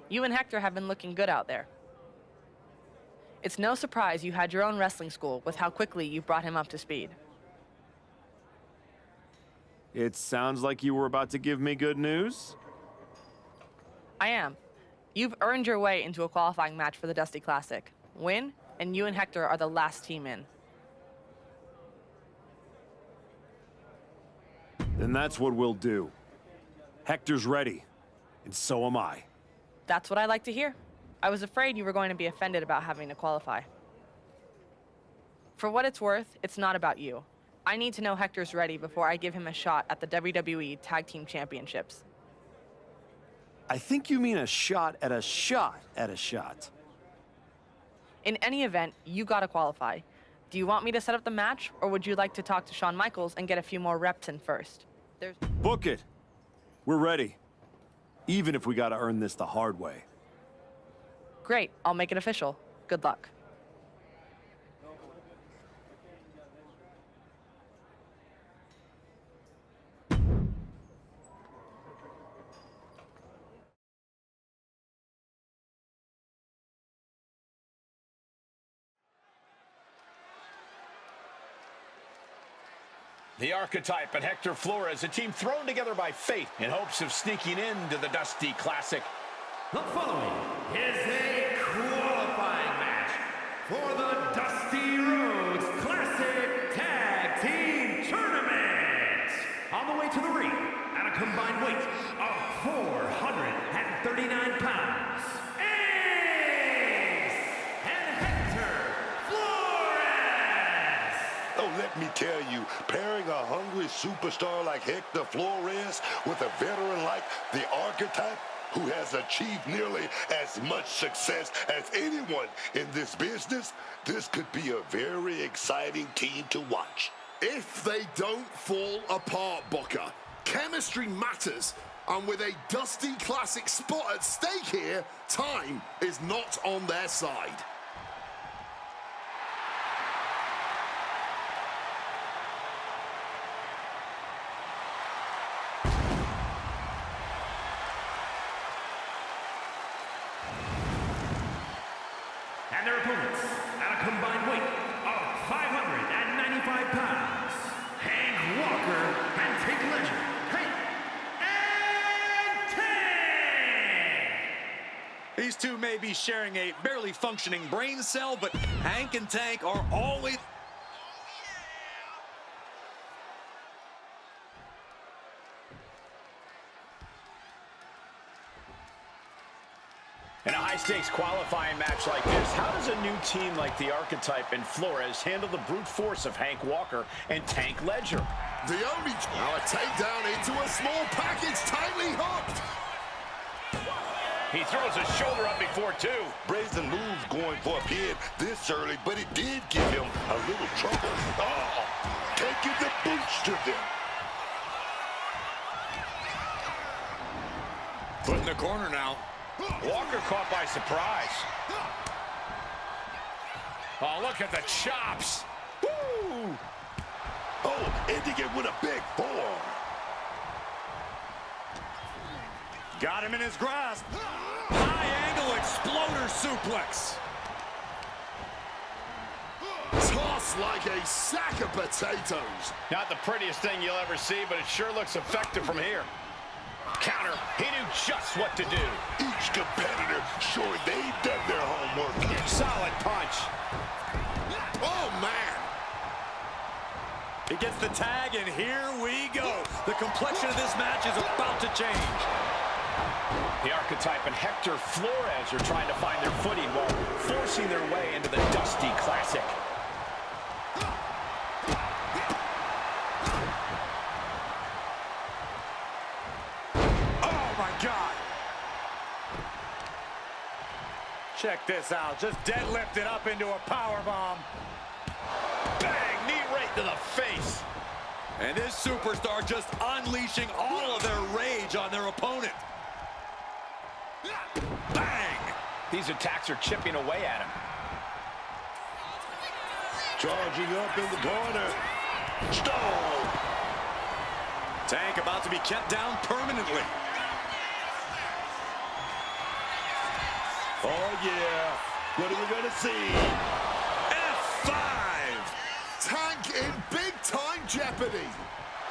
You and Hector have been looking good out there. It's no surprise you had your own wrestling school with how quickly you brought him up to speed. It sounds like you were about to give me good news. I am. You've earned your way into a qualifying match for the Dusty Classic. Win, and you and Hector are the last team in. Then that's what we'll do. Hector's ready, and so am I. That's what I like to hear. I was afraid you were going to be offended about having to qualify. For what it's worth, it's not about you. I need to know Hector's ready before I give him a shot at the WWE Tag Team Championships. I think you mean a shot at a shot at a shot. In any event, you gotta qualify. Do you want me to set up the match, or would you like to talk to Shawn Michaels and get a few more reps in first? Book it. We're ready. Even if we gotta earn this the hard way. Great, I'll make it official. Good luck. The Archetype and Hector Flores, a team thrown together by fate in hopes of sneaking into the Dusty Classic. The following is a qualifying match for the Dusty Rhodes Classic Tag Team Tournament. On the way to the ring, at a combined weight of 439 pounds, Ace and Hector Flores. Oh, let me tell you, pairing a hungry superstar like Hector Flores with a veteran like the Archetype, who has achieved nearly as much success as anyone in this business, this could be a very exciting team to watch. If they don't fall apart, Booker, chemistry matters. And with a Dusty Classic spot at stake here, time is not on their side. And their opponents, at a combined weight of 595 pounds, Hank Walker and Tank Legend. Hank and Tank! These two may be sharing a barely functioning brain cell, but Hank and Tank are always... In a high-stakes qualifying match like this, how does a new team like the Archetype and Flores handle the brute force of Hank Walker and Tank Ledger? The only... Now a takedown into a small package, tightly hooked. He throws his shoulder up before two. Brazen move going for a pin this early, but it did give him a little trouble. Oh, taking the boots to them. Put in the corner now. Walker caught by surprise. Oh, look at the chops. Woo! Oh, ending it with a big forearm. Got him in his grasp. High angle exploder suplex. Tossed like a sack of potatoes. Not the prettiest thing you'll ever see, but it sure looks effective from here. Counter. He knew just what to do. Each competitor showing they've done their homework. Solid punch. Oh, man. He gets the tag, and here we go. The complexion of this match is about to change. The Archetype and Hector Flores are trying to find their footing while forcing their way into the Dusty Classic. God. Check this out. Just deadlifted up into a powerbomb. Bang! Knee right to the face. And this superstar just unleashing all of their rage on their opponent. Bang! These attacks are chipping away at him. Charging up in the corner. Stone. Tank about to be kept down permanently. Oh, yeah. What are we going to see? F5! Tank in big-time jeopardy.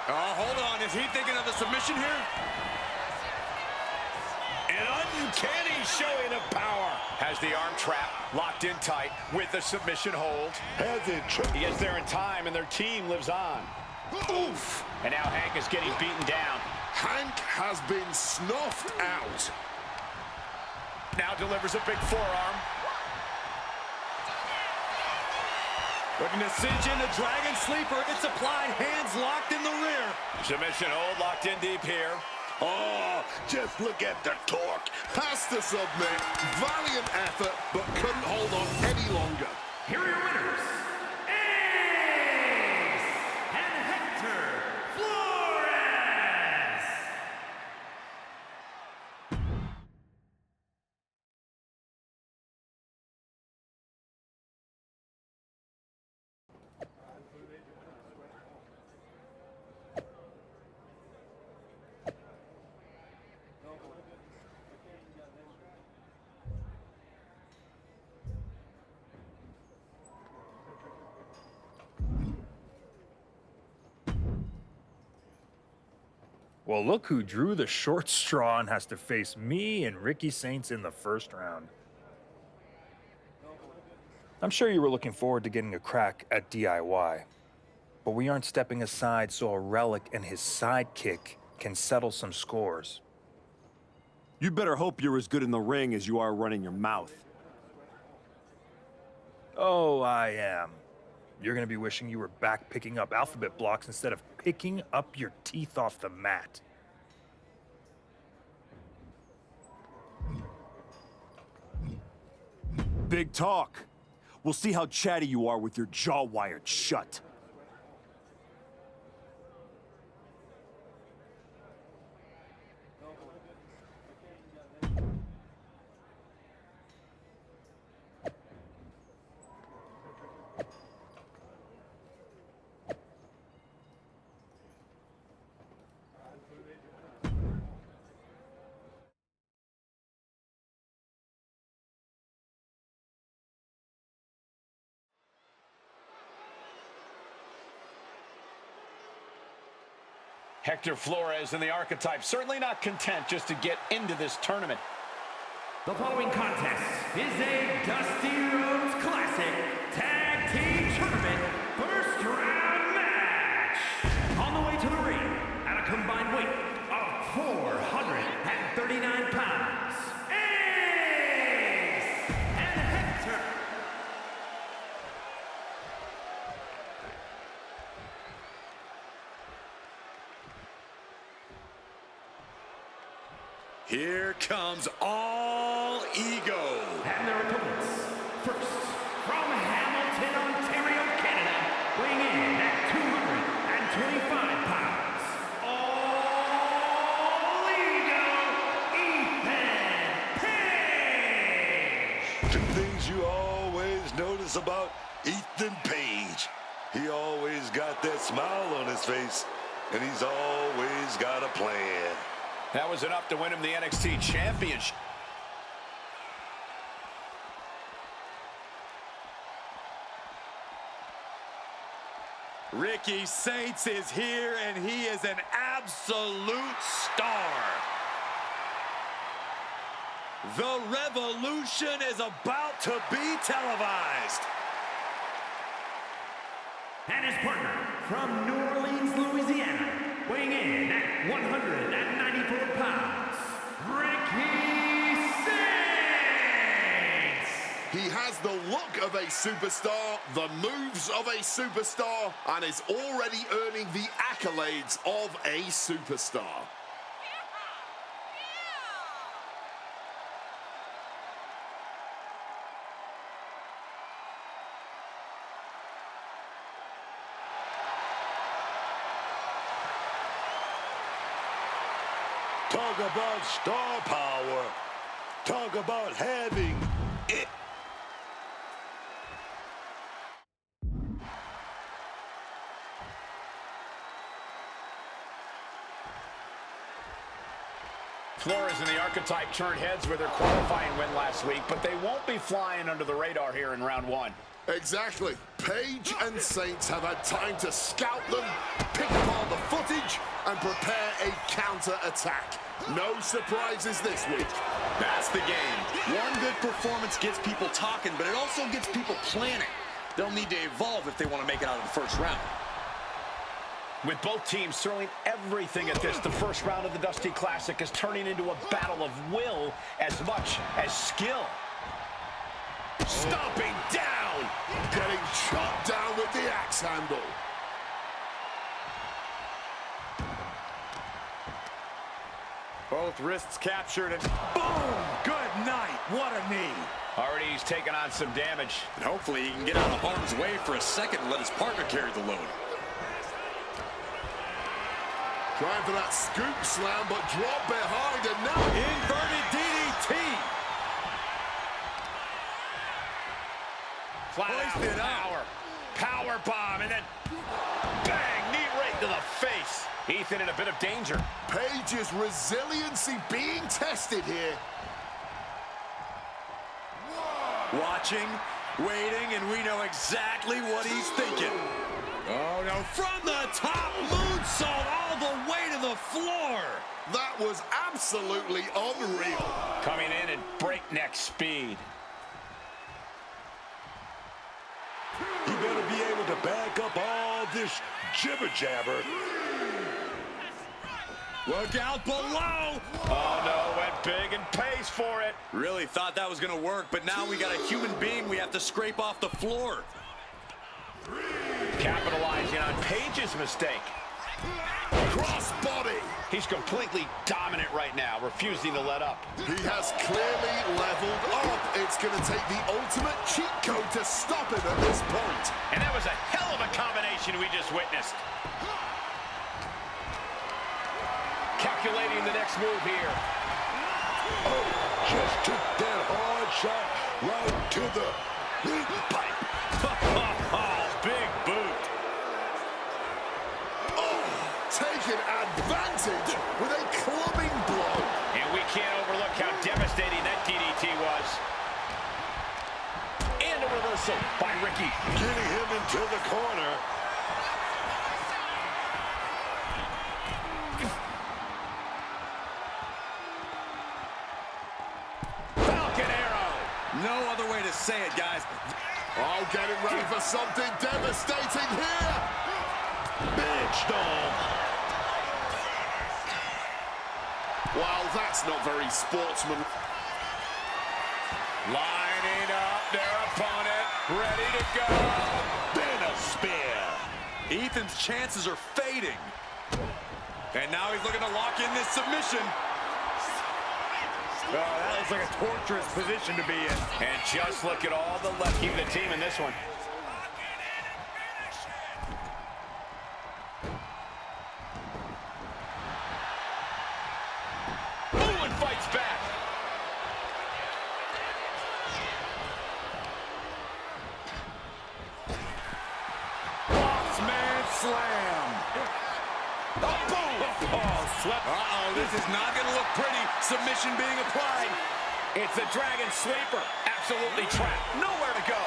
Oh, hold on. Is he thinking of a submission here? An uncanny showing of power. Has the arm trap locked in tight with the submission hold. Has it He gets there in time, and their team lives on. Oof. And now Hank is getting beaten down. Hank has been snuffed out. Now delivers a big forearm. Looking to cinch in the Dragon Sleeper. It's applied, hands locked in the rear. Submission hold locked in deep here. Oh, just look at the torque. Has to submit. Valiant effort, but couldn't hold on any longer. Here are your winners, Ace and Hector Flores. Well, look who drew the short straw and has to face me and Ricky Saints in the first round. I'm sure you were looking forward to getting a crack at DIY, but we aren't stepping aside so a Relic and his sidekick can settle some scores. You better hope you're as good in the ring as you are running your mouth. Oh, I am. You're going to be wishing you were back picking up alphabet blocks instead of picking up your teeth off the mat. Big talk. We'll see how chatty you are with your jaw wired shut. Hector Flores and the Archetype certainly not content just to get into this tournament. The following contest is a Dusty Rhodes Classic Tag Team Tournament first round match. On the way to the ring at a combined weight of 439 pounds, Ace and Hector. Here comes all ego. And their opponents, first, from Hamilton, Ontario, Canada, weighing in at 225 pounds, all ego, Ethan Page! Two things you always notice about Ethan Page. He always got that smile on his face, and he's always got a plan. That was enough to win him the NXT Championship. Ricky Saints is here, and he is an absolute star. The revolution is about to be televised. And his partner, from New Orleans, Louisiana, weighing in at 194 pounds, Ricky Saints! He has the look of a superstar, the moves of a superstar, and is already earning the accolades of a superstar. Talk about star power. Talk about having it. Flores Flores and the Archetype turned heads with their qualifying win last week, but they won't be flying under the radar here in round one. Exactly. Paige and Saints have had time to scout them, pick apart the footage, and prepare a counter-attack. No surprises this week. That's the game. One good performance gets people talking, but it also gets people planning. They'll need to evolve if they want to make it out of the first round. With both teams throwing everything at this, the first round of the Dusty Classic is turning into a battle of will as much as skill. Stomping down, getting shot down with the axe handle. Both wrists captured and boom! Good night. What a knee. Already he's taken on some damage. And hopefully he can get out of harm's way for a second and let his partner carry the load. Trying for that scoop slam, but drop behind, and now Inverted DDT. Flat out power bomb, and then bang, knee right to the face. Ethan in a bit of danger. Paige's resiliency being tested here. Watching, waiting, and we know exactly what he's thinking. Oh, no, from the top, moonsault all the way to the floor. That was absolutely unreal. Coming in at breakneck speed. He better be able to back up all this jibber-jabber. Look out below. Oh, no, went big and pays for it. Really thought that was going to work, but now we got a human being we have to scrape off the floor. Capitalizing on Paige's mistake. Crossbody. He's completely dominant right now, refusing to let up. He has clearly leveled up. It's going to take the ultimate cheat code to stop him at this point. And that was a hell of a combination we just witnessed. Calculating the next move here. Oh, just took that hard shot right to the pipe. Big boot. Oh, taking advantage with a clubbing blow. And we can't overlook how devastating that DDT was. And a reversal by Ricky. Getting him into the corner. Falcon arrow. No other way to say it, guys. Oh, getting ready for something devastating here. Big storm. Well, that's not very sportsman. Lining up their opponent, ready to go. Then a spear. Ethan's chances are fading. And now he's looking to lock in this submission. Oh, that looks like a torturous position to be in. And just look at all the left. Keep the team in this one. Ooh, and fights back. Boxman slam. Oh, boom. Oh, swept. Uh-oh, this is not going to look pretty. Submission being applied. It's a dragon sleeper. Absolutely trapped. Nowhere to go.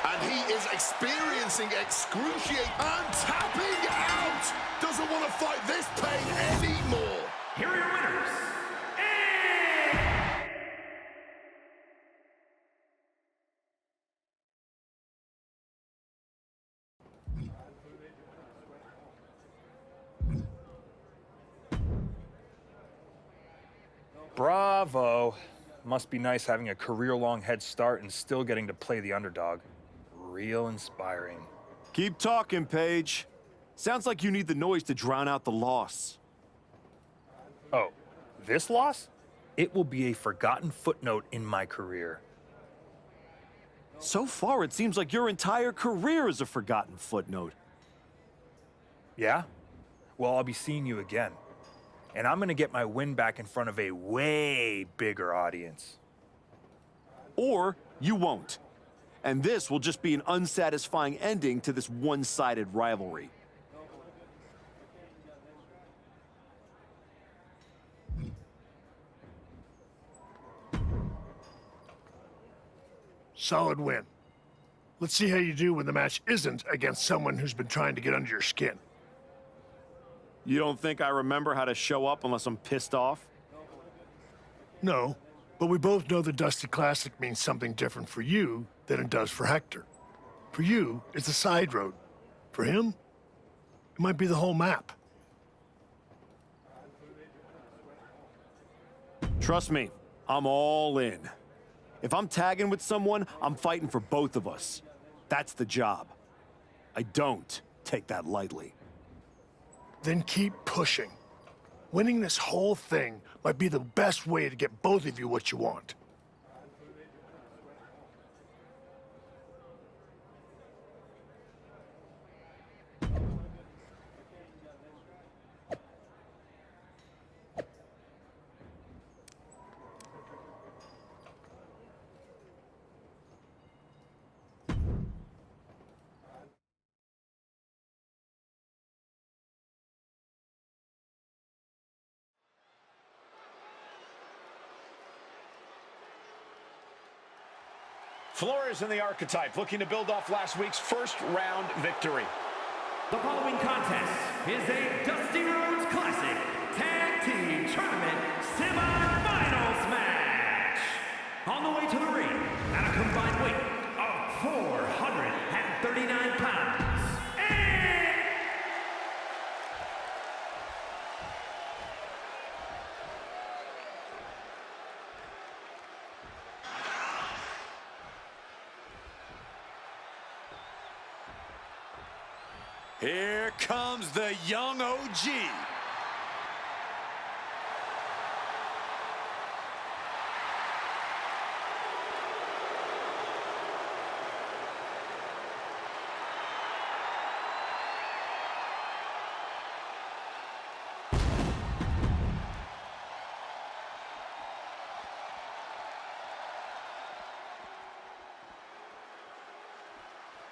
And he is experiencing excruciating and tapping out. Doesn't want to fight this pain anymore. Here are your winners. Bravo. Must be nice having a career-long head start and still getting to play the underdog. Real inspiring. Keep talking, Paige. Sounds like you need the noise to drown out the loss. Oh, this loss? It will be a forgotten footnote in my career. So far, it seems like your entire career is a forgotten footnote. Yeah? Well, I'll be seeing you again. And I'm gonna get my win back in front of a way bigger audience. Or you won't. And this will just be an unsatisfying ending to this one-sided rivalry. Solid win. Let's see how you do when the match isn't against someone who's been trying to get under your skin. You don't think I remember how to show up unless I'm pissed off? No, but we both know the Dusty Classic means something different for you than it does for Hector. For you, it's a side road. For him, it might be the whole map. Trust me, I'm all in. If I'm tagging with someone, I'm fighting for both of us. That's the job. I don't take that lightly. Then keep pushing. Winning this whole thing might be the best way to get both of you what you want. Flores and the Archetype looking to build off last week's first-round victory. The following contest is a Dusty Rhodes Classic Tag Team Tournament Semi-Finals match. On the way to the ring, at a combined weight of 439 pounds. Here comes the young OG.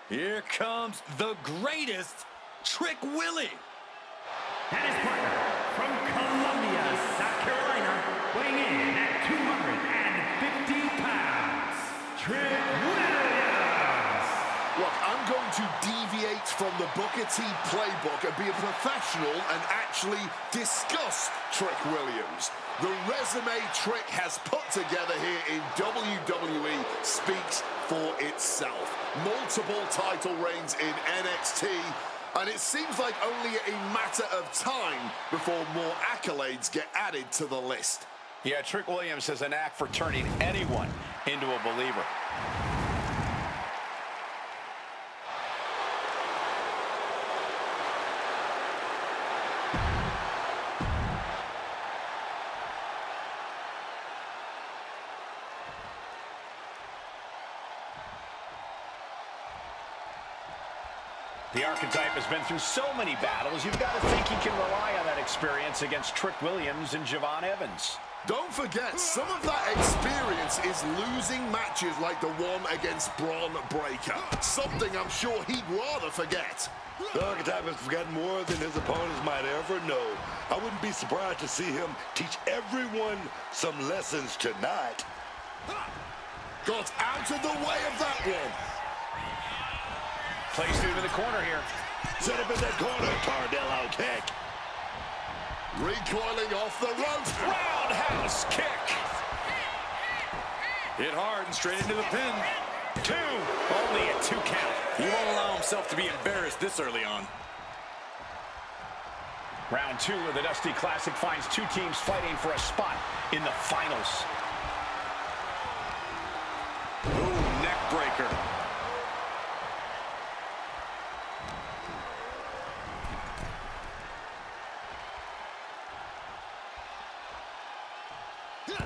Here comes the greatest, Trick Willie. And his partner from Columbia, South Carolina, weighing in at 250 pounds, Trick Williams. Look, I'm going to deviate from the Booker T playbook and be a professional and actually discuss Trick Williams. The resume Trick has put together here in WWE speaks for itself. Multiple title reigns in NXT, and it seems like only a matter of time before more accolades get added to the list. Yeah, Trick Williams has a knack for turning anyone into a believer. The Archetype has been through so many battles, you've got to think he can rely on that experience against Trick Williams and Javon Evans. Don't forget, some of that experience is losing matches like the one against Braun Breaker. Something I'm sure he'd rather forget. The Archetype has forgotten more than his opponents might ever know. I wouldn't be surprised to see him teach everyone some lessons tonight. Got out of the way of that one. Plays through to the corner here. Set up in that corner, Tardello kick. Recoiling off the ropes. Roundhouse kick. Hit hard and straight into the pin. 2. Only a 2 count. He won't allow himself to be embarrassed this early on. Round 2 of the Dusty Classic finds two teams fighting for a spot in the finals. Ooh, neck breaker.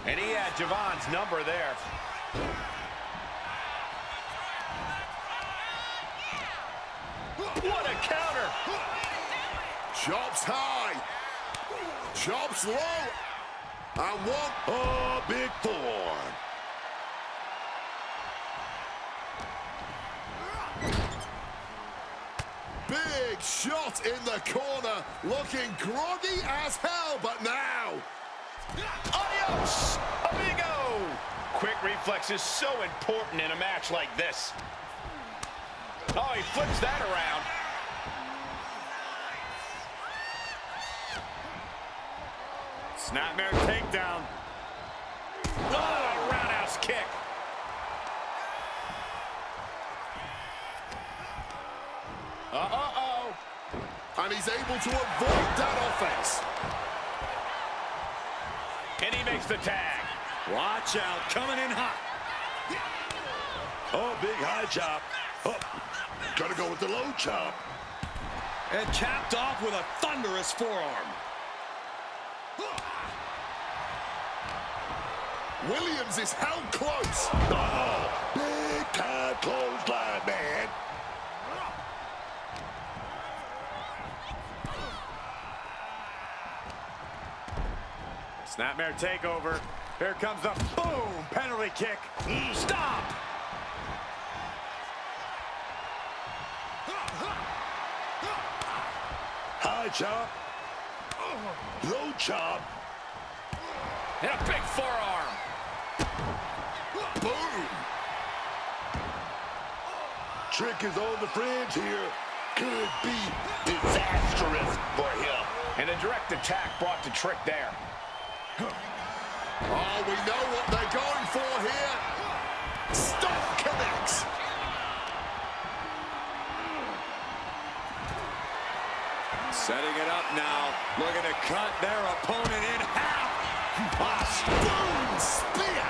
And he had Javon's number there. What a counter! Chops high. Chops low. And one. Oh, big form. Big shot in the corner. Looking groggy as hell, but now. Adios, amigo! Quick replay reflex is so important in a match like this. Oh, he flips that around. Snapmare takedown. Oh, a roundhouse kick. Uh-oh. And he's able to avoid that offense. And he makes the tag. Watch out, coming in hot. Oh, big high chop. Oh, gonna go with the low chop. And capped off with a thunderous forearm. Williams is held close. Oh, big time clothesline, man. Snapmare takeover. Here comes the boom penalty kick. Stop. High chop. Low chop. And a big forearm. Boom. Trick is on the fringe here. Could be disastrous for him. And a direct attack brought to Trick there. Oh, we know what they're going for here. Stomp connects. Setting it up now. Looking to cut their opponent in half. Boom spear.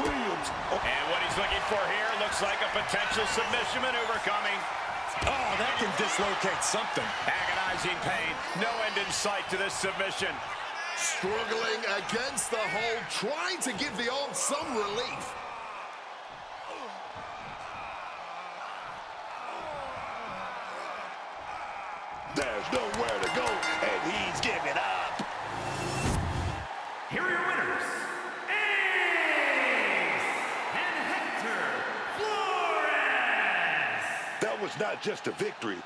Williams. Oh, And what he's looking for here looks like a potential submission maneuver coming. Oh, that can dislocate something. Agonizing pain. No end in sight to this submission. Struggling against the hold, trying to give the arm some relief. there's nowhere to go, and he's giving up. Here are your winners, Ace and Hector Flores. That was not just a victory.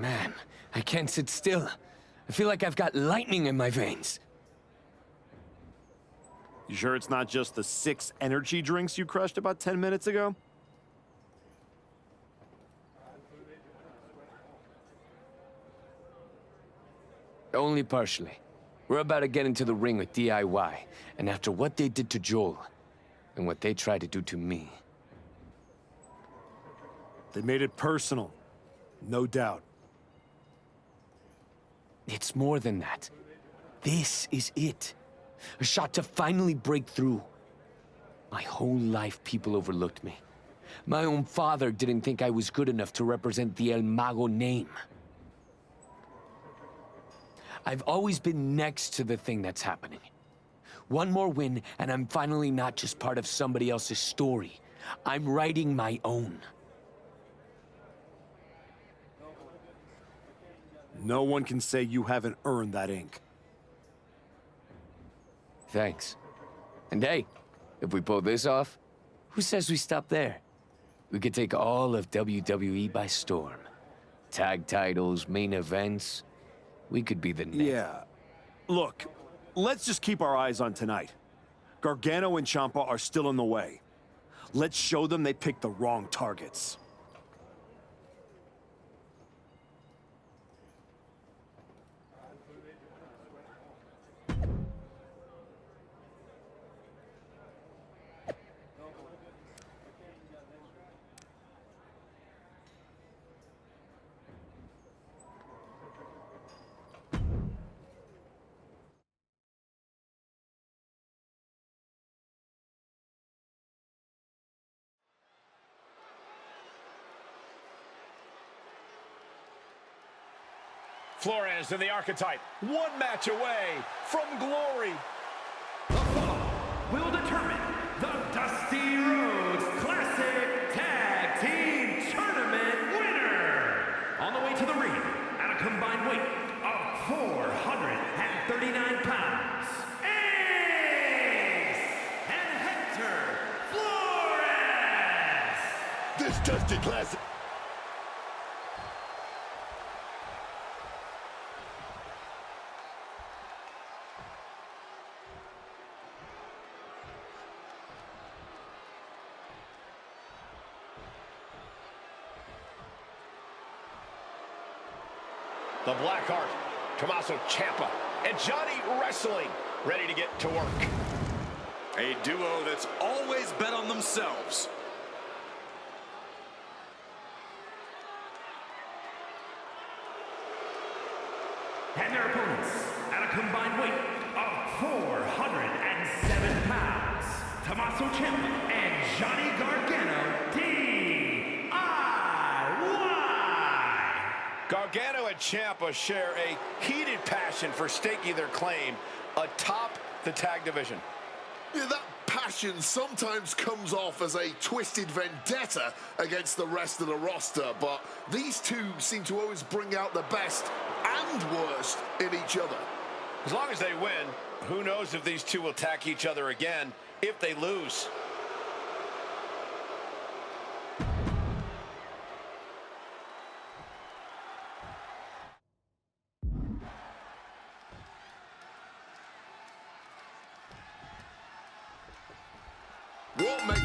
Man, I can't sit still. I feel like I've got lightning in my veins. You sure it's not just the 6 energy drinks you crushed about 10 minutes ago? Only partially. We're about to get into the ring with DIY, and after what they did to Joel, and what they tried to do to me... They made it personal. No doubt. It's more than that. This is it. A shot to finally break through. My whole life, people overlooked me. My own father didn't think I was good enough to represent the El Mago name. I've always been next to the thing that's happening. One more win, and I'm finally not just part of somebody else's story. I'm writing my own. No one can say you haven't earned that ink. Thanks. And hey, if we pull this off, who says we stop there? We could take all of WWE by storm. Tag titles, main events. We could be the next. Yeah. Look, let's just keep our eyes on tonight. Gargano and Ciampa are still in the way. Let's show them they picked the wrong targets. Flores and the Archetype, one match away from glory. The fall will determine the Dusty Rhodes Classic Tag Team Tournament winner. On the way to the ring, at a combined weight of 439 pounds, Ace and Hector Flores. This Dusty Classic. The Blackheart, Tommaso Ciampa, and Johnny Wrestling ready to get to work. A duo that's always bet on themselves. And their opponents, at a combined weight of 407 pounds, Tommaso Ciampa and Johnny Gargano, Gargano and Ciampa share a heated passion for staking their claim atop the tag division. Yeah, that passion sometimes comes off as a twisted vendetta against the rest of the roster, but these two seem to always bring out the best and worst in each other. As long as they win, who knows if these two will attack each other again if they lose. What makes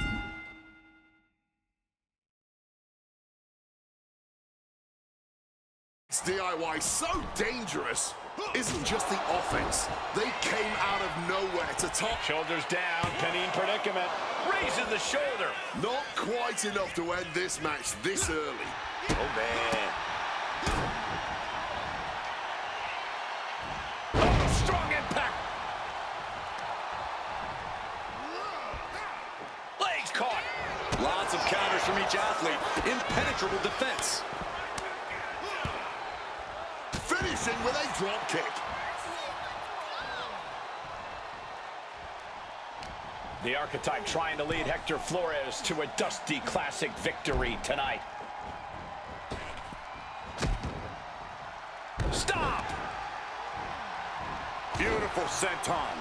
DIY so dangerous isn't just the offense. They came out of nowhere to top. Shoulders down, pinning predicament, raising the shoulder. Not quite enough to end this match this early. Oh, man. Oh, strong impact. Legs caught. Lots of counters from each athlete. Impenetrable defense. Finishing with a drop kick. The Archetype trying to lead Hector Flores to a Dusty Classic victory tonight. Stop! Beautiful senton.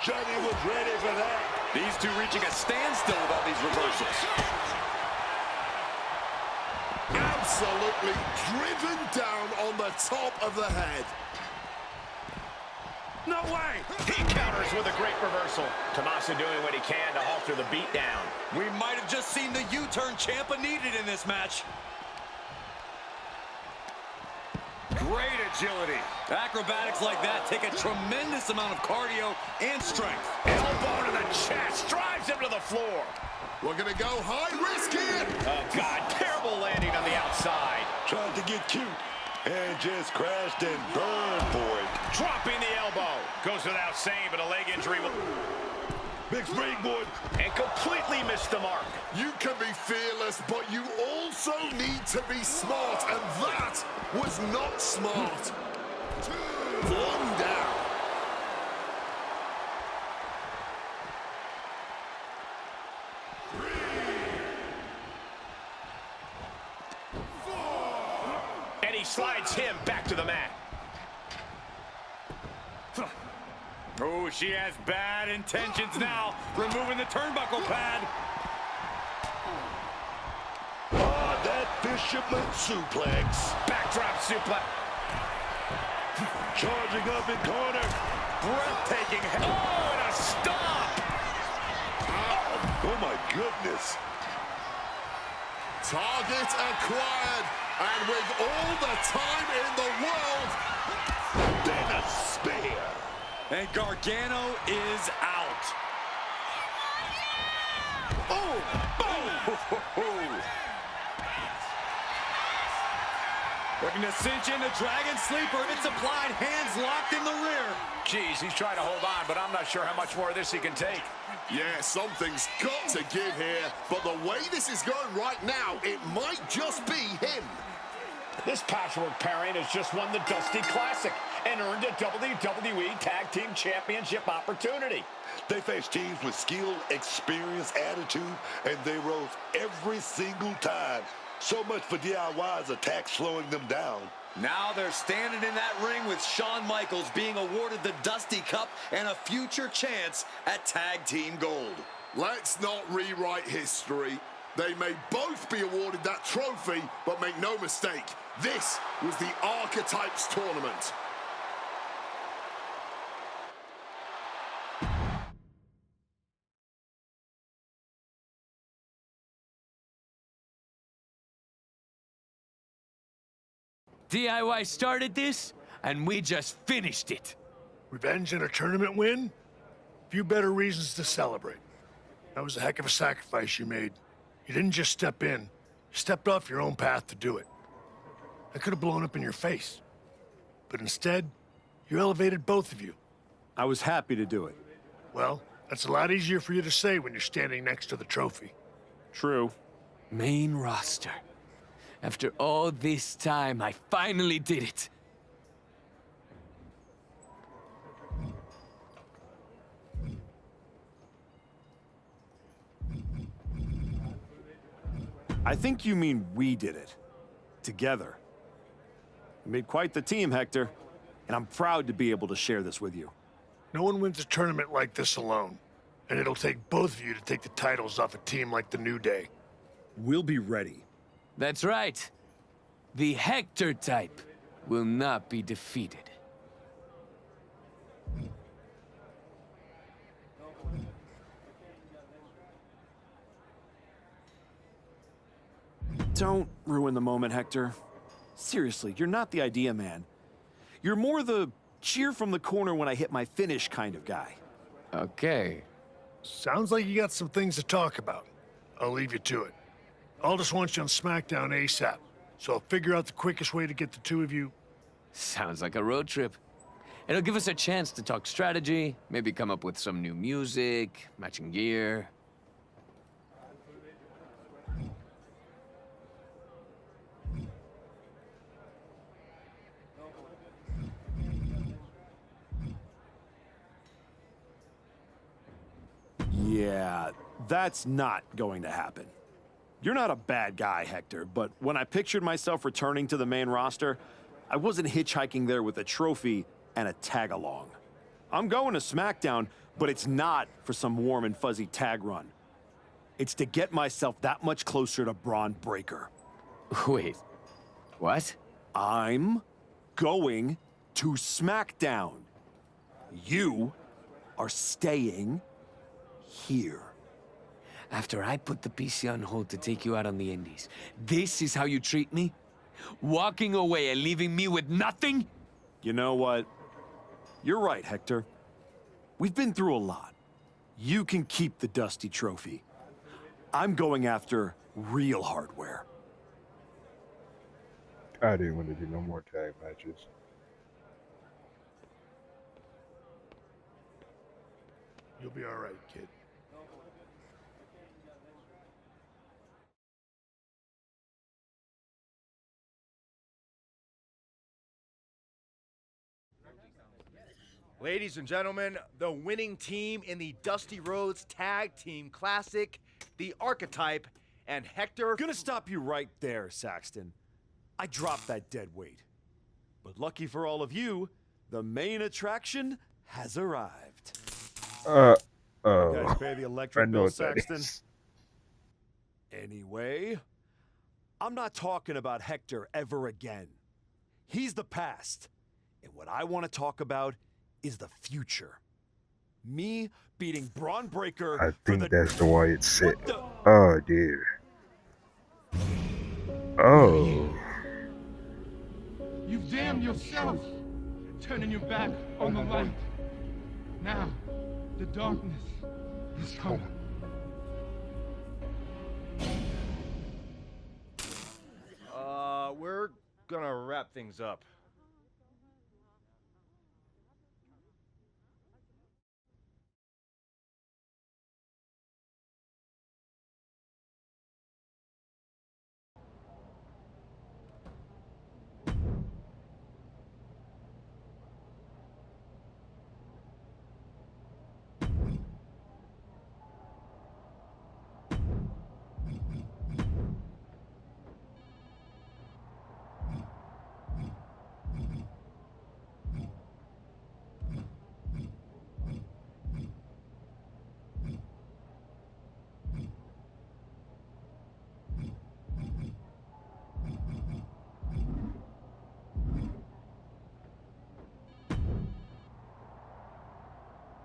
Johnny was ready for that. These two reaching a standstill with all these reversals. Absolutely driven down on the top of the head. No way! He counters with a great reversal. Tommaso doing what he can to alter the beatdown. We might have just seen the U-turn Ciampa needed in this match. Great agility. Acrobatics like that take a tremendous amount of cardio and strength. Elbow to the chest, drives him to the floor. We're gonna go high risk here. Oh, God, terrible landing on the outside. Tried to get cute and just crashed and burned for it. Dropping the elbow. Goes without saying, but a leg injury will... Big springboard. And completely missed the mark. You can be fearless, but you also need to be smart, and that was not smart. One down. And he slides him back to the mat. Oh, she has bad intentions now. Removing the turnbuckle pad. Oh, that fisherman suplex. Backdrop suplex. Charging up in corner. Breathtaking. Oh, and a stop. Oh, my goodness. Target acquired, and with all the time in the world, Then a spear. And Gargano is out. oh, boom. Looking to cinch in the Dragon Sleeper. It's applied, hands locked in the rear. Jeez, he's trying to hold on, but I'm not sure how much more of this he can take. Yeah, something's got to give here, but the way this is going right now, it might just be him. This patchwork pairing has just won the Dusty Classic and earned a WWE Tag Team Championship opportunity. They faced teams with skill, experience, attitude, and they rose every single time. So much for DIY's attack slowing them down. Now they're standing in that ring with Shawn Michaels being awarded the Dusty Cup and a future chance at Tag Team Gold. Let's not rewrite history. They may both be awarded that trophy, but make no mistake, this was the Archetypes Tournament. DIY started this, and we just finished it. Revenge and a tournament win? Few better reasons to celebrate. That was a heck of a sacrifice you made. You didn't just step in. You stepped off your own path to do it. I could have blown up in your face. But instead, you elevated both of you. I was happy to do it. Well, that's a lot easier for you to say when you're standing next to the trophy. True. Main roster. After all this time, I finally did it. I think you mean we did it. Together. We made quite the team, Hector. And I'm proud to be able to share this with you. No one wins a tournament like this alone. And it'll take both of you to take the titles off a team like the New Day. We'll be ready. That's right. The Hector type will not be defeated. Don't ruin the moment, Hector. Seriously, you're not the idea man. You're more the cheer from the corner when I hit my finish kind of guy. Okay. Sounds like you got some things to talk about. I'll leave you to it. Aldous wants you on SmackDown ASAP, so I'll figure out the quickest way to get the two of you. Sounds like a road trip. It'll give us a chance to talk strategy, maybe come up with some new music, matching gear. Yeah, that's not going to happen. You're not a bad guy, Hector, but when I pictured myself returning to the main roster, I wasn't hitchhiking there with a trophy and a tag-along. I'm going to SmackDown, but it's not for some warm and fuzzy tag run. It's to get myself that much closer to Braun Breaker. Wait, what? I'm going to SmackDown. You are staying here. After I put the PC on hold to take you out on the Indies, this is how you treat me? Walking away and leaving me with nothing? You know what? You're right, Hector. We've been through a lot. You can keep the Dusty Trophy. I'm going after real hardware. I didn't want to do no more tag matches. You'll be all right, kid. Ladies and gentlemen, the winning team in the Dusty Rhodes Tag Team Classic, the Archetype, and Hector... Gonna stop you right there, Saxton. I dropped that dead weight. But lucky for all of you, the main attraction has arrived. You guys pay the electric bill, Saxton? Anyway, I'm not talking about Hector ever again. He's the past. And what I want to talk about is the future. Me beating Braun Breaker. I think that's the way it's set. Oh dear. Oh. You've damned yourself, turning your back on the light. Now, the darkness is coming. We're gonna wrap wrap things up.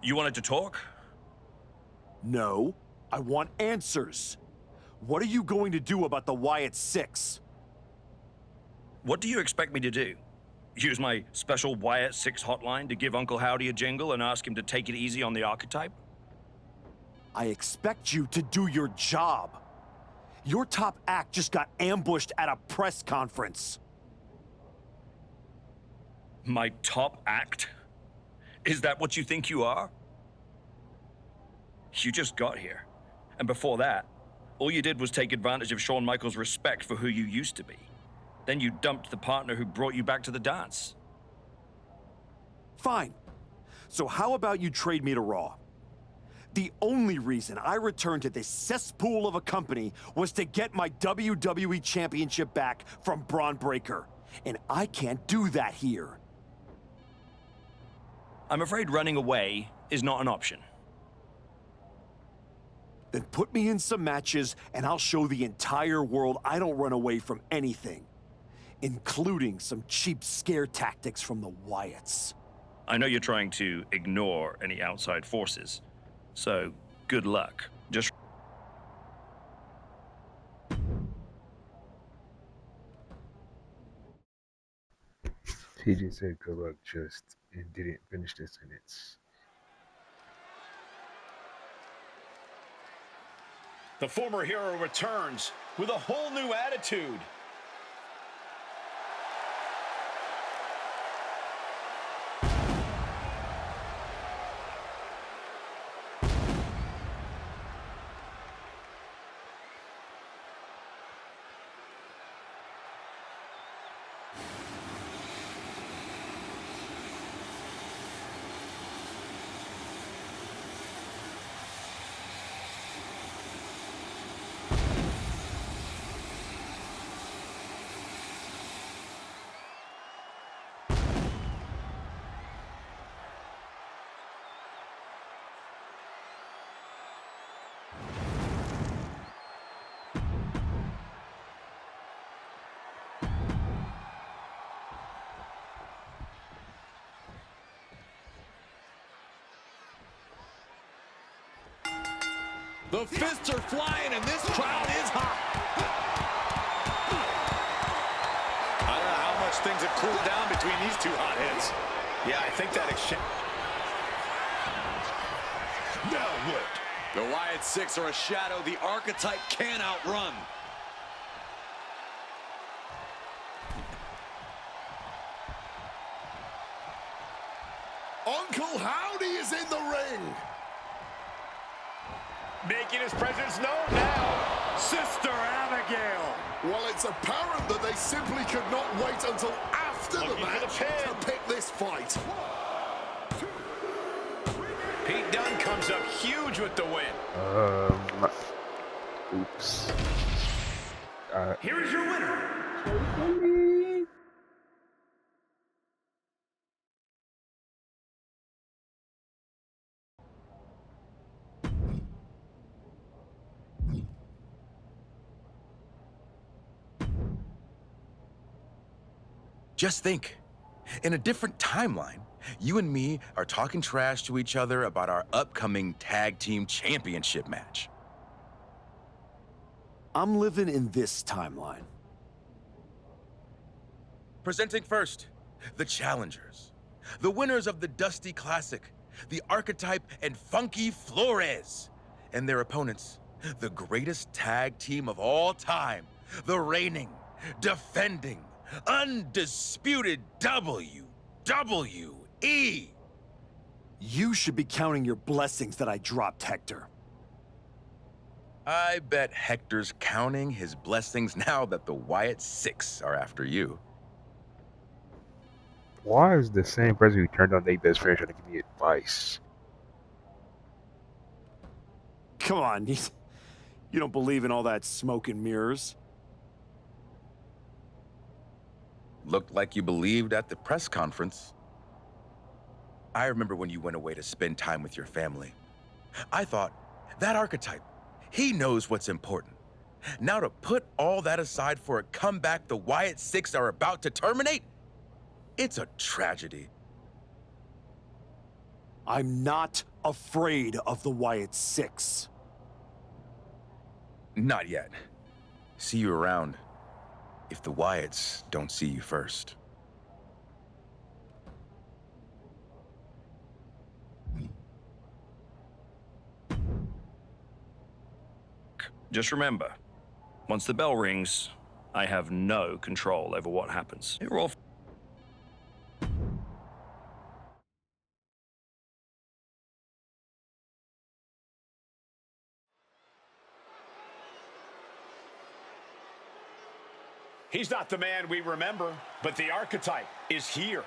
You wanted to talk? No, I want answers. What are you going to do about the Wyatt Six? What do you expect me to do? Use my special Wyatt 6 hotline to give Uncle Howdy a jingle and ask him to take it easy on the archetype? I expect you to do your job. Your top act just got ambushed at a press conference. My top act? Is that what you think you are? You just got here. And before that, all you did was take advantage of Shawn Michaels' respect for who you used to be. Then you dumped the partner who brought you back to the dance. Fine. So how about you trade me to Raw? The only reason I returned to this cesspool of a company was to get my WWE Championship back from Braun Breaker. And I can't do that here. I'm afraid running away is not an option. Then put me in some matches and I'll show the entire world I don't run away from anything. Including some cheap scare tactics from the Wyatts. I know you're trying to ignore any outside forces. So, good luck. Just... He just said good luck just and didn't finish the sentence. The former hero returns with a whole new attitude. The fists are flying and this crowd is hot. I don't know how much things have cooled down between these two hotheads. Yeah, I think that exchange... Now what? The Wyatt Six are a shadow the archetype can't outrun. Uncle Howdy is in the ring. Making his presence known now. Sister Abigail. Well, it's apparent that they simply could not wait until after the match to pick this fight. Pete Dunne comes up huge with the win. Oops. Here is your winner. Just think, in a different timeline, you and me are talking trash to each other about our upcoming tag team championship match. I'm living in this timeline. Presenting first, the challengers. The winners of the Dusty Classic, the Archetype and Funky Flores. And their opponents, the greatest tag team of all time, the reigning, defending, undisputed WWE. You should be counting your blessings that I dropped Hector. I bet Hector's counting his blessings now that the Wyatt Six are after you. Why is the same person who turned on their best friend trying to give me advice? Come on, you don't believe in all that smoke and mirrors? Looked like you believed at the press conference. I remember when you went away to spend time with your family. I thought, that archetype, he knows what's important. Now to put all that aside for a comeback the Wyatt Six are about to terminate? It's a tragedy. I'm not afraid of the Wyatt Six. Not yet. See you around, if the Wyatts don't see you first. Just remember, once the bell rings, I have no control over what happens. You're all... He's not the man we remember, but the archetype is here.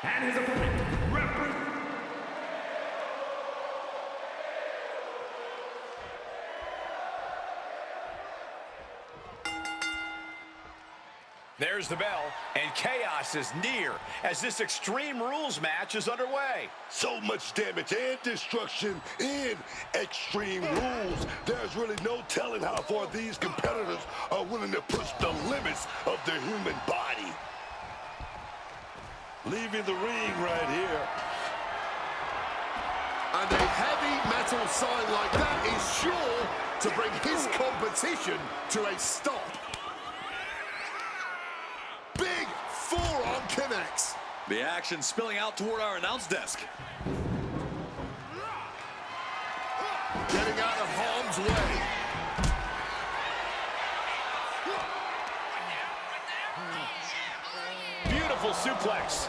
And his opponent, There's the bell, and chaos is near as this Extreme Rules match is underway. So much damage and destruction in Extreme Rules. There's really no telling how far these competitors are willing to push the limits of the human body. Leaving the ring right here. And a heavy metal sign like that is sure to bring his competition to a stop. Big forearm connects. The action spilling out toward our announce desk. Getting out of harm's way. Beautiful suplex.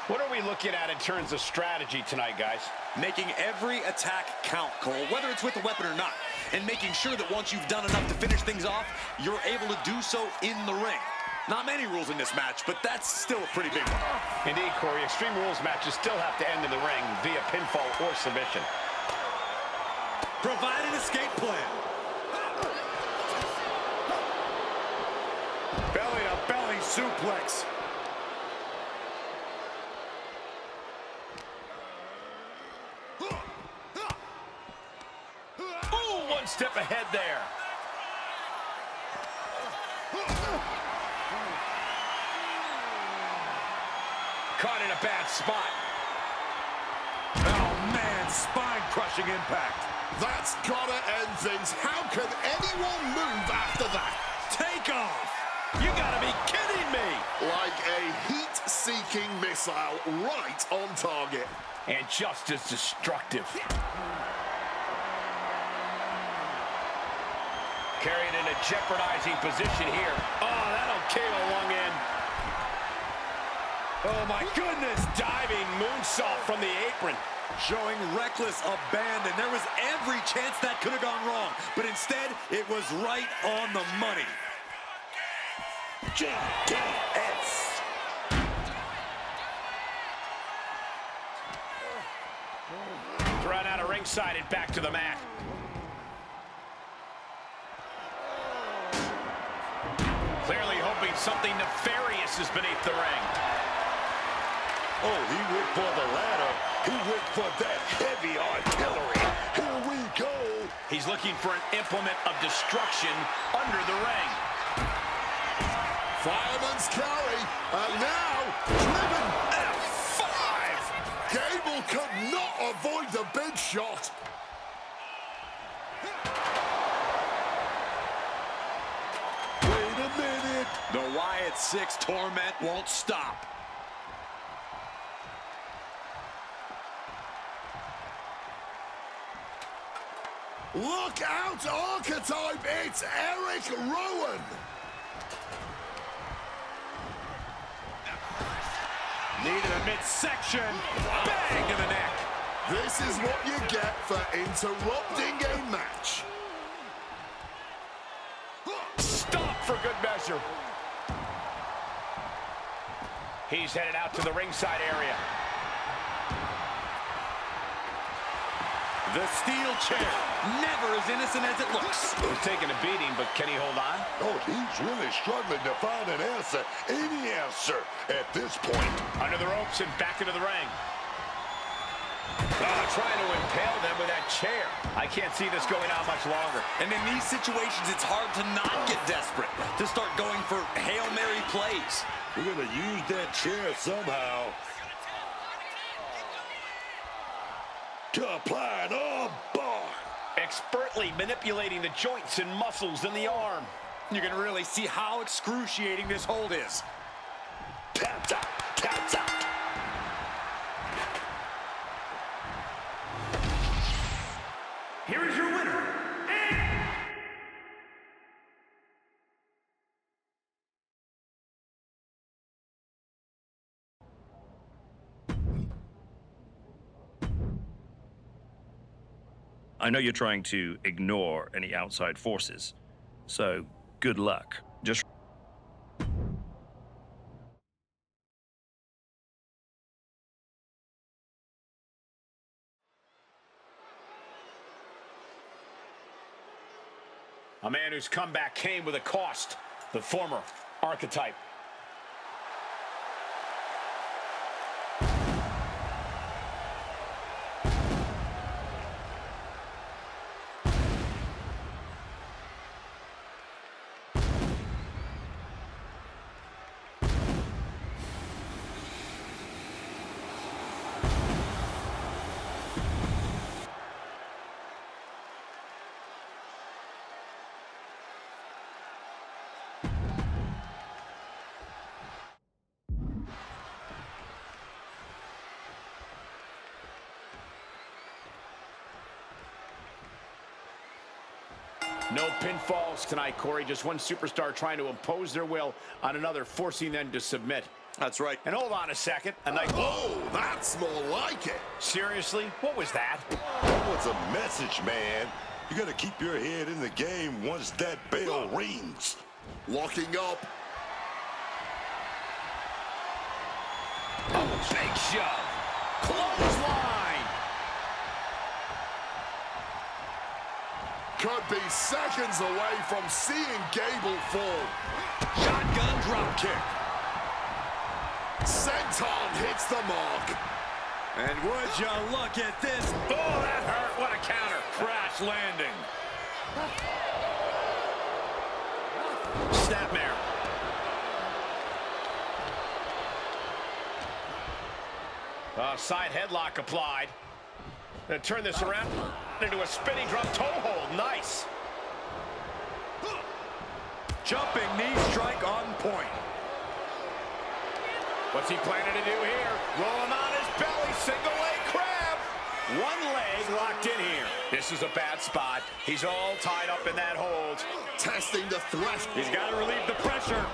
What are we looking at in terms of strategy tonight, guys? Making every attack count, Cole, whether it's with a weapon or not. And making sure that once you've done enough to finish things off, you're able to do so in the ring. Not many rules in this match, but that's still a pretty big one. Indeed, Corey. Extreme Rules matches still have to end in the ring via pinfall or submission. Provide an escape plan. Belly-to-belly suplex. Ooh, one step ahead there. Caught in a bad spot. Oh, man, spine-crushing impact. That's gotta end things. How can anyone move after that? Take off! You gotta be kidding me! Like a heat-seeking missile right on target. And just as destructive. Carried in a jeopardizing position here. Oh, that'll kill a lung in. Oh, my goodness. Diving moonsault from the apron. Showing reckless abandon. There was every chance that could have gone wrong, but instead, it was right on the money. JKS. Thrown out of ringside and back to the mat. Clearly hoping something nefarious is beneath the ring. Oh, he went for the ladder. He went for that heavy artillery. Here we go. He's looking for an implement of destruction under the ring. Fireman's carry, and now driven F5. Gable could not avoid the big shot. Wait a minute. The Wyatt 6 torment won't stop. Look out, Archetype! It's Eric Rowan! Knee to the midsection. Bang to the neck. This is what you get for interrupting a match. Stop for good measure. He's headed out to the ringside area. The steel chair. Never as innocent as it looks. He's taking a beating, but can he hold on? Oh, he's really struggling to find an answer, any answer at this point. Under the ropes and back into the ring. Trying to impale them with that chair. I can't see this going on much longer. And in these situations, it's hard to not get desperate, to start going for Hail Mary plays. We're going to use that chair somehow to apply an arm bar. Expertly manipulating the joints and muscles in the arm. You can really see how excruciating this hold is. Taps out, taps out. Here is your winner, and I know you're trying to ignore any outside forces, so good luck. Just a man whose comeback came with a cost, the former Archetype. No pinfalls tonight, Corey. Just one superstar trying to impose their will on another, forcing them to submit. That's right. And hold on a second. Oh, that's more like it. Seriously? What was that? That was a message, man. You got to keep your head in the game once that bell rings. Locking up. Oh, big shove. Clothesline. Could be seconds away from seeing Gable fall. Shotgun drop kick. Senton hits the mark. And would you look at this? Oh, that hurt. What a counter. Crash landing. Snapmare. Side headlock applied. Gonna turn this around into a spinning drum toe hold. Nice. Jumping knee strike on point. What's he planning to do here? Rolling on his belly, single leg crab. One leg locked in here. This is a bad spot. He's all tied up in that hold. Testing the threat. He's got to relieve the pressure.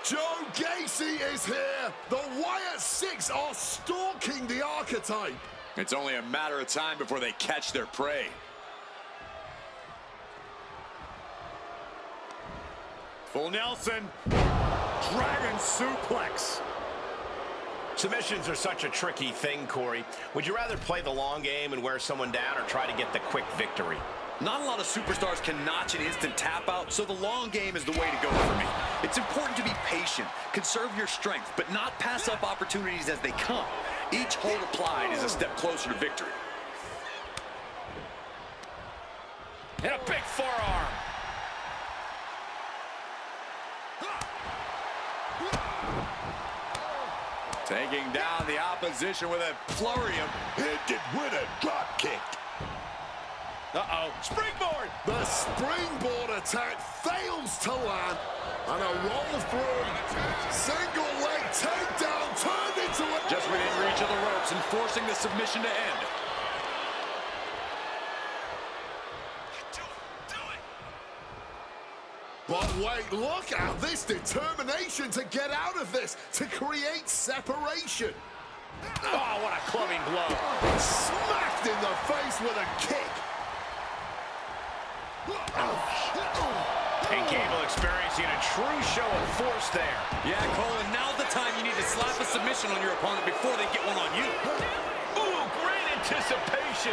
Joe Gacy is here. The Wyatt Six are stalking the Archetype. It's only a matter of time before they catch their prey. Full Nelson. Dragon suplex. Submissions are such a tricky thing, Corey. Would you rather play the long game and wear someone down or try to get the quick victory? Not a lot of superstars can notch an instant tap out, so the long game is the way to go for me. It's important to be patient, conserve your strength, but not pass up opportunities as they come. Each hold applied is a step closer to victory. And a big forearm. Taking down the opposition with a flurry of... Ended with a drop kick. Uh-oh. Springboard! The springboard attack fails to land. And a roll through. Single leg takedown turned into a... Just within reach of the ropes and forcing the submission to end. But wait, look at this determination to get out of this, to create separation. Oh, what a clubbing blow. Smacked in the face with a kick. And Gable experiencing a true show of force there. Yeah, Cole, and now's the time you need to slap a submission on your opponent before they get one on you. Ooh, great anticipation.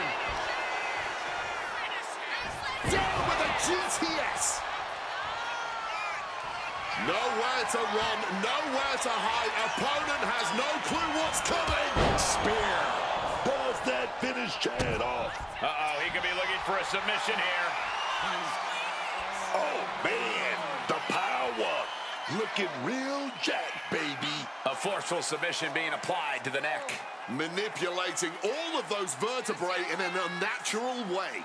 Down with a GTS. Nowhere to run, nowhere to hide. Opponent has no clue what's coming. Spear. Does that finish Chad off? Uh-oh, he could be looking for a submission here. Oh, man. The power. Looking real jack, baby. A forceful submission being applied to the neck. Manipulating all of those vertebrae in an unnatural way.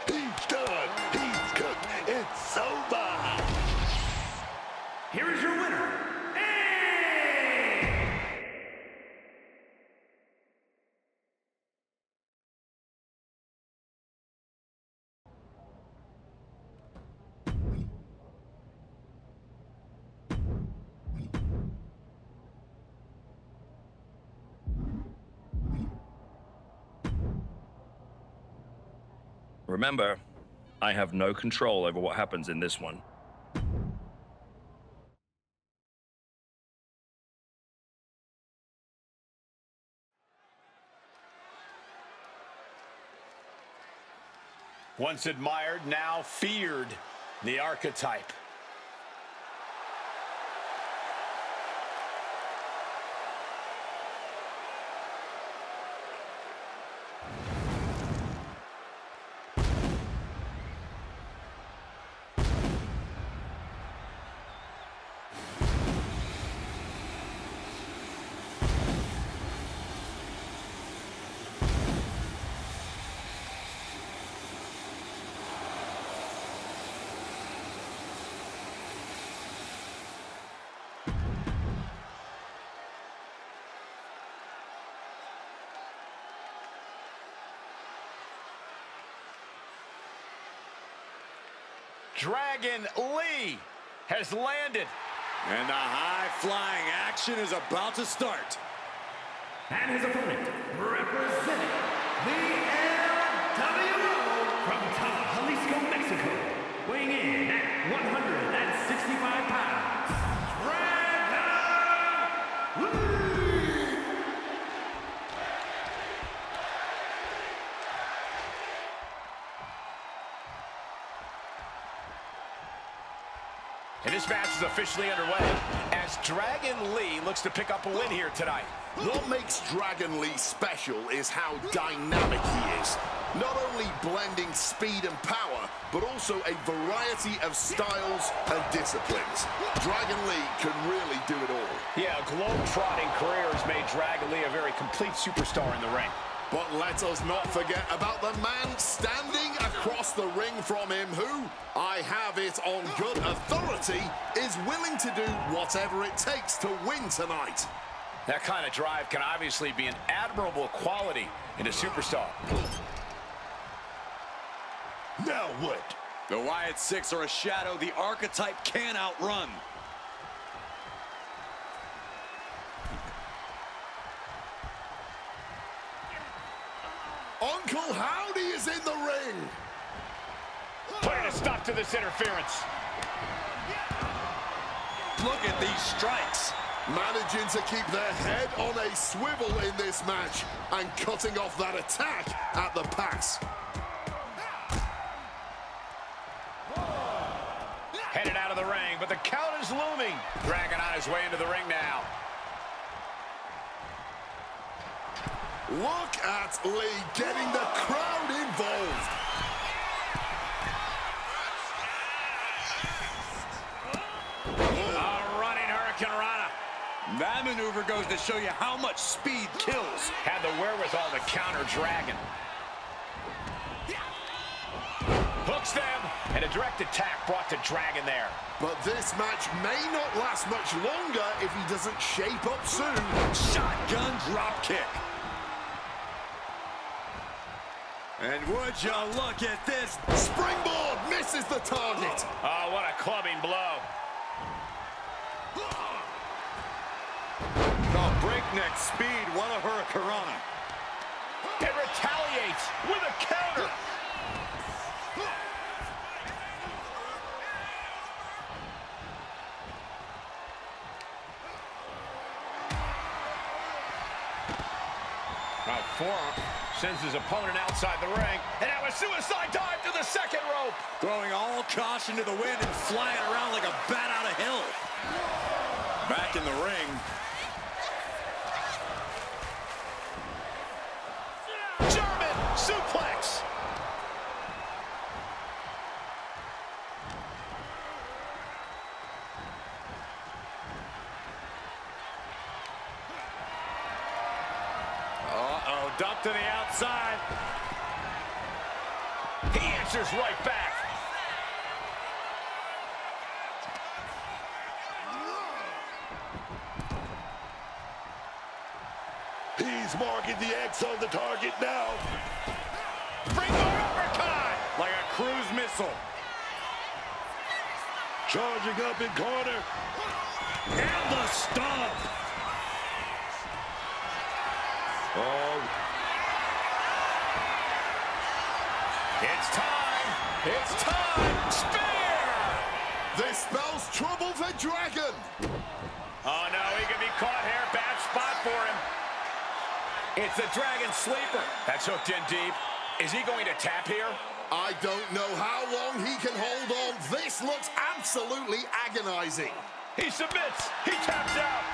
He's done. He's cooked. It's over. Here is your winner, Edge! Remember, I have no control over what happens in this one. Once admired, now feared. The archetype. Dragon Lee has landed. And the high-flying action is about to start. And his opponent, representing the LWO from Jalisco, Mexico, weighing in at 165 pounds, Dragon Lee! And this match is officially underway as Dragon Lee looks to pick up a win here tonight. What makes Dragon Lee special is how dynamic he is. Not only blending speed and power, but also a variety of styles and disciplines. Dragon Lee can really do it all. Yeah, a globe-trotting career has made Dragon Lee a very complete superstar in the ring. But let us not forget about the man standing across the ring from him who, I have it on good authority, is willing to do whatever it takes to win tonight. That kind of drive can obviously be an admirable quality in a superstar. Now what? The Wyatt Six are a shadow the archetype can't outrun. Uncle Howdy is in the ring. Putting a stop to this interference. look at these strikes. Managing to keep their head on a swivel in this match and cutting off that attack at the pass. Headed out of the ring, but the count is looming. Dragon on his way into the ring now. Look at Lee getting the crowd involved. A running Hurricane Rana. That maneuver goes to show you how much speed kills. Had the wherewithal to counter Dragon. Hooks them, and a direct attack brought to Dragon there. But this match may not last much longer if he doesn't shape up soon. Shotgun drop kick. And would you look at this? Springboard misses the target. Oh, what a clubbing blow. The breakneck speed, what a hurricanrana. It retaliates with a counter. Forearm sends his opponent outside the ring, and now a suicide dive to the second rope. Throwing all caution to the wind and flying around like a bat out of hell. Back in the ring. German suplex. Dumped to the outside. He answers right back. He's marking the X on the target now. Springboard uppercut. Like a cruise missile. Charging up in corner. And the stomp. Oh. It's time. It's time. Spear. This spells trouble for Dragon. Oh, no, he can be caught here. Bad spot for him. It's the Dragon Sleeper. That's hooked in deep. Is he going to tap here? I don't know how long he can hold on. This looks absolutely agonizing. He submits. He taps out.